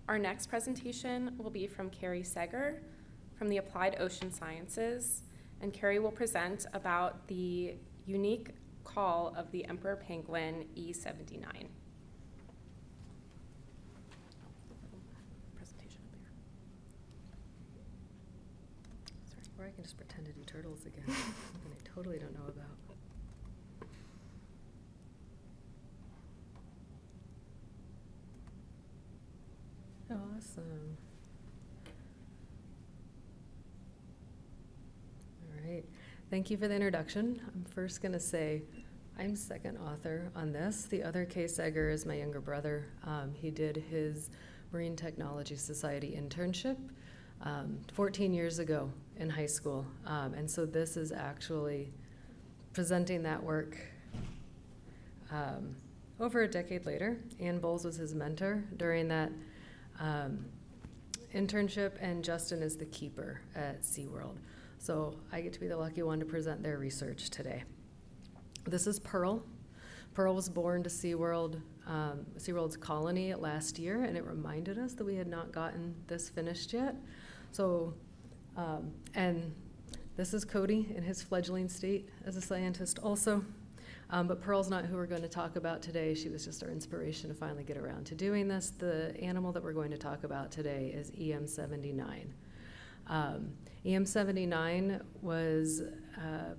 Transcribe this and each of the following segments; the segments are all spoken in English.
Our next presentation will be from Carrie Seger from the Applied Ocean Sciences, and Carrie will present about the unique call of the emperor penguin E79. Presentation up here. Sorry, or I can just pretend to do turtles again, something I totally don't know about. Awesome. All right. Thank you for the introduction. I'm first going to say I'm second author on this. The other Kay Seger is my younger brother. He did his Marine Technology Society internship 14 years ago in high school. And so this is actually presenting that work over a decade later. Ann Bowles was his mentor during that internship, and Justin is the keeper at SeaWorld. So I get to be the lucky one to present their research today. This is Pearl. Pearl was born to SeaWorld, SeaWorld's colony last year, and it reminded us that we had not gotten this finished yet. So, and this is Cody in his fledgling state as a scientist also. But Pearl's not who we're going to talk about today. She was just our inspiration to finally get around to doing this. The animal that we're going to talk about today is EM79. EM79 was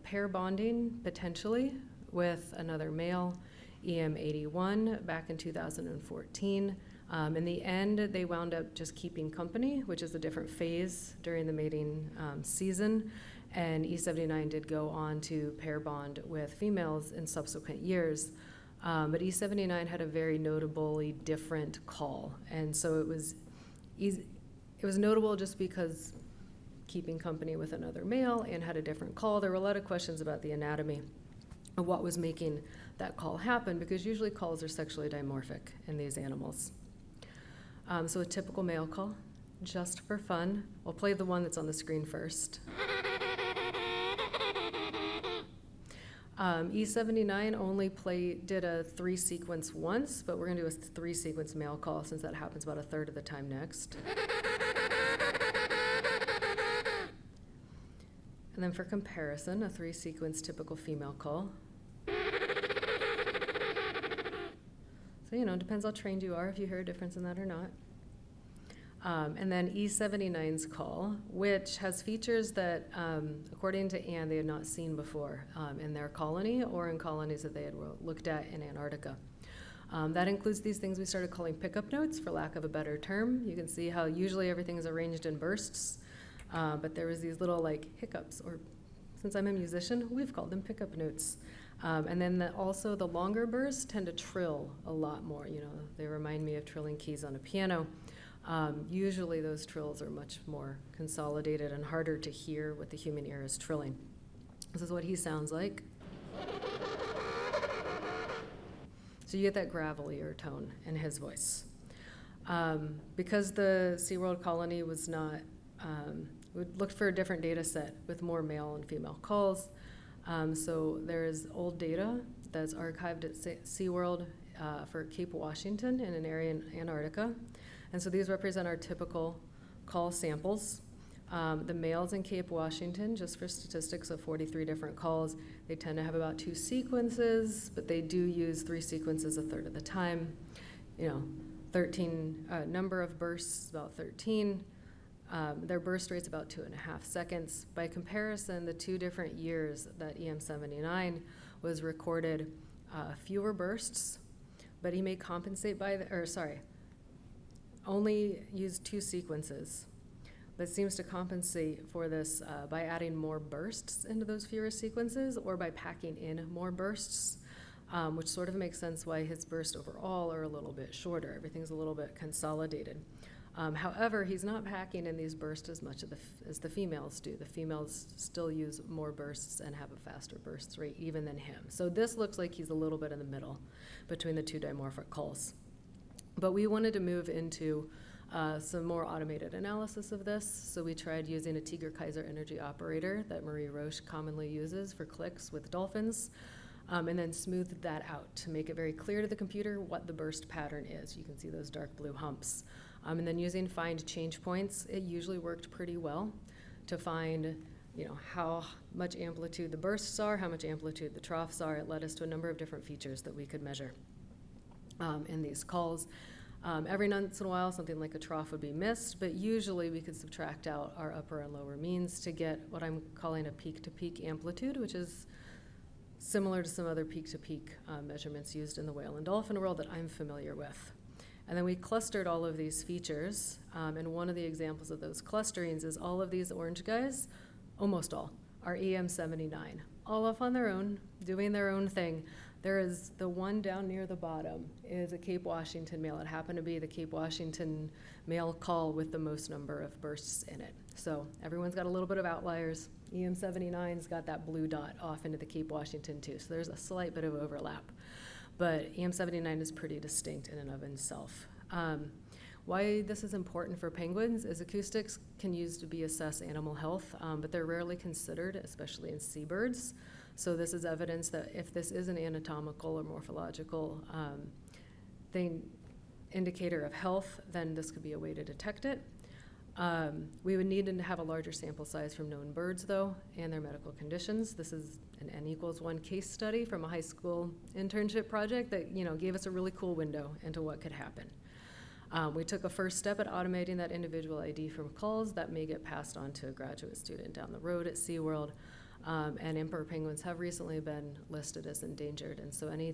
pair bonding, potentially, with another male, EM81, back in 2014. In the end, they wound up just keeping company, which is a different phase during the mating season. And E79 did go on to pair bond with females in subsequent years. But E79 had a very notably different call. And so it was notable just because keeping company with another male and had a different call. There were a lot of questions about the anatomy of what was making that call happen, because usually calls are sexually dimorphic in these animals. So a typical male call, just for fun. We'll play the one that's on the screen first. E79 only did a 3-sequence once, but we're going to do a 3-sequence male call since that happens about a third of the time next. And then for comparison, a 3-sequence typical female call. So, it depends how trained you are, if you hear a difference in that or not. And then E79's call, which has features that, according to Anne, they had not seen before in their colony or in colonies that they had looked at in Antarctica. That includes these things we started calling pickup notes, for lack of a better term. You can see how usually everything is arranged in bursts, but there was these little hiccups, or since I'm a musician, we've called them pickup notes. And then also the longer bursts tend to trill a lot more. They remind me of trilling keys on a piano. Usually those trills are much more consolidated and harder to hear what the human ear is trilling. This is what he sounds like. So you get that gravelier tone in his voice. Because the SeaWorld colony was not, we looked for a different data set with more male and female calls. So there's old data that's archived at SeaWorld for Cape Washington in an area in Antarctica. And so these represent our typical call samples. The males in Cape Washington, just for statistics of 43 different calls, they tend to have about 2 sequences, but they do use 3 sequences a third of the time. 13, number of bursts, about 13. Their burst rate's about 2.5 seconds. By comparison, the 2 different years that EM79 was recorded, fewer bursts, but he may compensate only used 2 sequences, but seems to compensate for this by adding more bursts into those fewer sequences, or by packing in more bursts, which sort of makes sense why his bursts overall are a little bit shorter. Everything's a little bit consolidated. However, he's not packing in these bursts as much as the females do. The females still use more bursts and have a faster burst rate even than him. So this looks like he's a little bit in the middle between the 2 dimorphic calls. But we wanted to move into some more automated analysis of this, so we tried using a Tiger-Kaiser energy operator that Marie Roche commonly uses for clicks with dolphins. and then smoothed that out to make it very clear to the computer what the burst pattern is. You can see those dark blue humps. And then using find change points, it usually worked pretty well to find how much amplitude the bursts are, how much amplitude the troughs are. It led us to a number of different features that we could measure in these calls. Every once in a while, something like a trough would be missed, but usually we could subtract out our upper and lower means to get what I'm calling a peak-to-peak amplitude, which is similar to some other peak-to-peak measurements used in the whale and dolphin world that I'm familiar with. And then we clustered all of these features, and one of the examples of those clusterings is all of these orange guys, almost all, are EM79, all off on their own, doing their own thing. There is the one down near the bottom is a Cape Washington male. It happened to be the Cape Washington male call with the most number of bursts in it. So everyone's got a little bit of outliers. EM79's got that blue dot off into the Cape Washington too. So there's a slight bit of overlap. But EM79 is pretty distinct in and of itself. Why this is important for penguins is acoustics can use to assess animal health, but they're rarely considered, especially in seabirds. So this is evidence that if this is an anatomical or morphological indicator of health, then this could be a way to detect it. We would need to have a larger sample size from known birds, though, and their medical conditions. This is an N=1 case study from a high school internship project that gave us a really cool window into what could happen. We took a first step at automating that individual ID from calls that may get passed on to a graduate student down the road at SeaWorld. And emperor penguins have recently been listed as endangered, and so any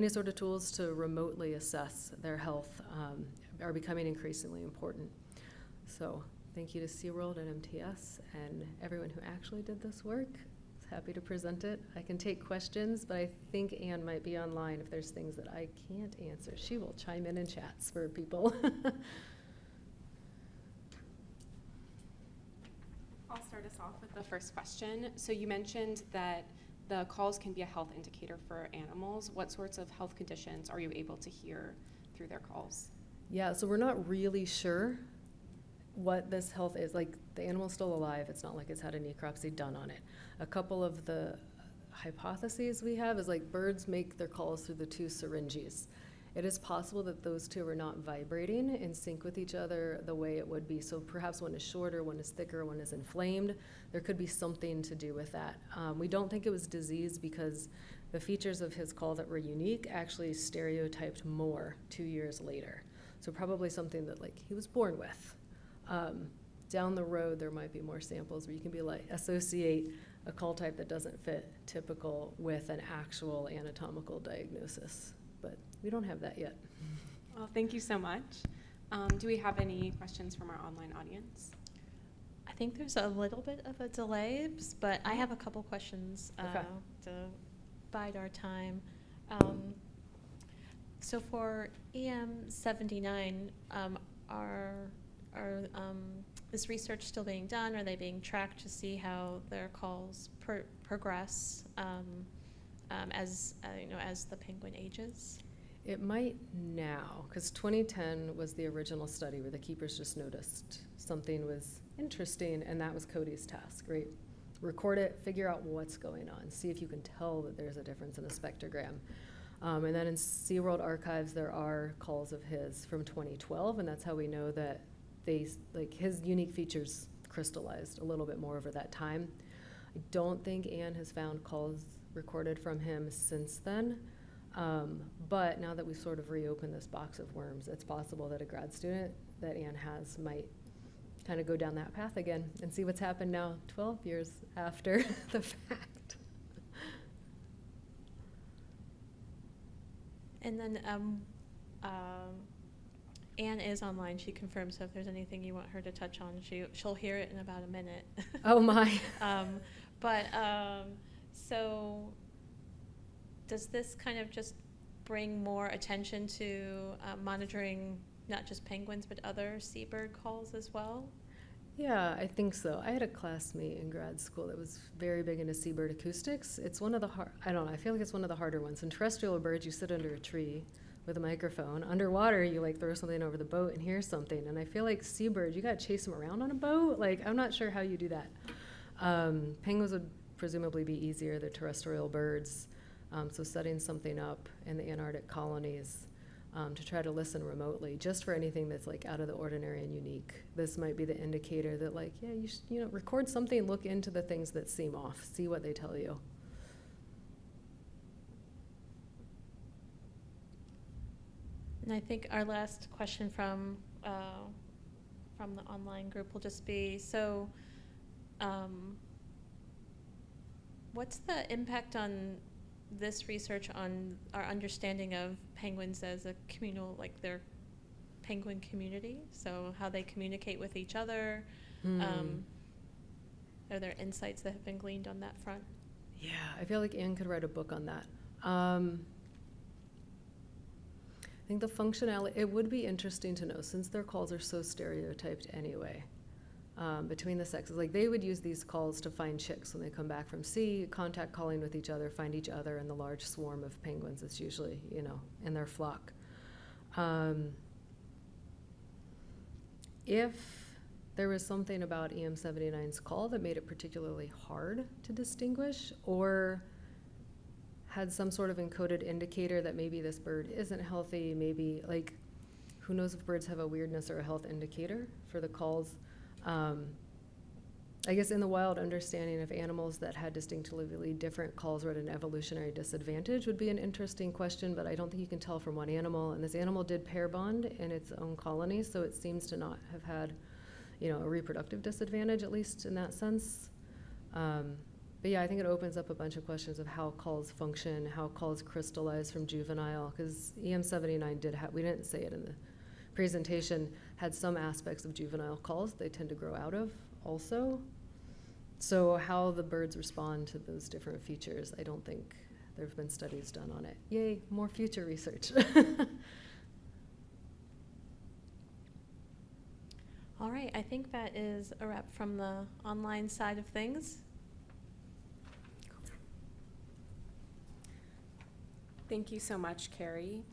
sort of tools to remotely assess their health are becoming increasingly important. So thank you to SeaWorld and MTS and everyone who actually did this work. I was happy to present it. I can take questions, but I think Anne might be online if there's things that I can't answer. She will chime in chats for people. I'll start us off with the first question. So you mentioned that the calls can be a health indicator for animals. What sorts of health conditions are you able to hear through their calls? Yeah, so we're not really sure what this health is. Like, the animal's still alive. It's not like it's had a necropsy done on it. A couple of the hypotheses we have is like birds make their calls through the two syringes. It is possible that those two are not vibrating in sync with each other the way it would be. So perhaps one is shorter, one is thicker, one is inflamed. There could be something to do with that. We don't think it was disease because the features of his call that were unique actually stereotyped more 2 years later. So probably something that he was born with. Down the road, there might be more samples where you can associate a call type that doesn't fit typical with an actual anatomical diagnosis. But we don't have that yet. Well, thank you so much. Do we have any questions from our online audience? I think there's a little bit of a delay, but I have a couple questions to bide our time. So for EM79, is research still being done? Are they being tracked to see how their calls progress as the penguin ages? It might now, because 2010 was the original study where the keepers just noticed something was interesting, and that was Cody's task, right? Record it, figure out what's going on, see if you can tell that there's a difference in a spectrogram. And then in SeaWorld archives, there are calls of his from 2012, and that's how we know that his unique features crystallized a little bit more over that time. I don't think Anne has found calls recorded from him since then. But now that we've sort of reopened this box of worms, it's possible that a grad student that Anne has might kind of go down that path again and see what's happened now 12 years after the fact. And then Anne is online. She confirms, so if there's anything you want her to touch on, she'll hear it in about a minute. Oh, my. So does this kind of just bring more attention to monitoring not just penguins but other seabird calls as well? Yeah, I think so. I had a classmate in grad school that was very big into seabird acoustics. It's one of the I feel like it's one of the harder ones. In terrestrial birds, you sit under a tree with a microphone. Underwater, you throw something over the boat and hear something. And I feel like seabirds, you gotta chase them around on a boat. I'm not sure how you do that. Penguins would presumably be easier. They're terrestrial birds. So setting something up in the Antarctic colonies to try to listen remotely, just for anything that's like out of the ordinary and unique. This might be the indicator that like, yeah, you should, record something, look into the things that seem off, see what they tell you. And I think our last question from the online group will just be, so what's the impact on this research on our understanding of penguins as a communal, like their penguin community? So how they communicate with each other? Are there insights that have been gleaned on that front? Yeah, I feel like Anne could write a book on that. I think the functionality, it would be interesting to know, since their calls are so stereotyped anyway, between the sexes. Like, they would use these calls to find chicks when they come back from sea, contact calling with each other, find each other in the large swarm of penguins. It's usually, in their flock. If there was something about EM79's call that made it particularly hard to distinguish, or had some sort of encoded indicator that maybe this bird isn't healthy, maybe, like, who knows if birds have a weirdness or a health indicator for the calls. I guess in the wild, understanding if animals that had distinctively different calls were at an evolutionary disadvantage would be an interesting question, but I don't think you can tell from one animal. And this animal did pair bond in its own colony, so it seems to not have had, a reproductive disadvantage, at least in that sense. But yeah, I think it opens up a bunch of questions of how calls function, how calls crystallize from juvenile, because EM79 did have, we didn't say it in the presentation, had some aspects of juvenile calls they tend to grow out of also. So how the birds respond to those different features, I don't think there have been studies done on it. Yay, more future research. All right, I think that is a wrap from the online side of things. Thank you so much, Carrie.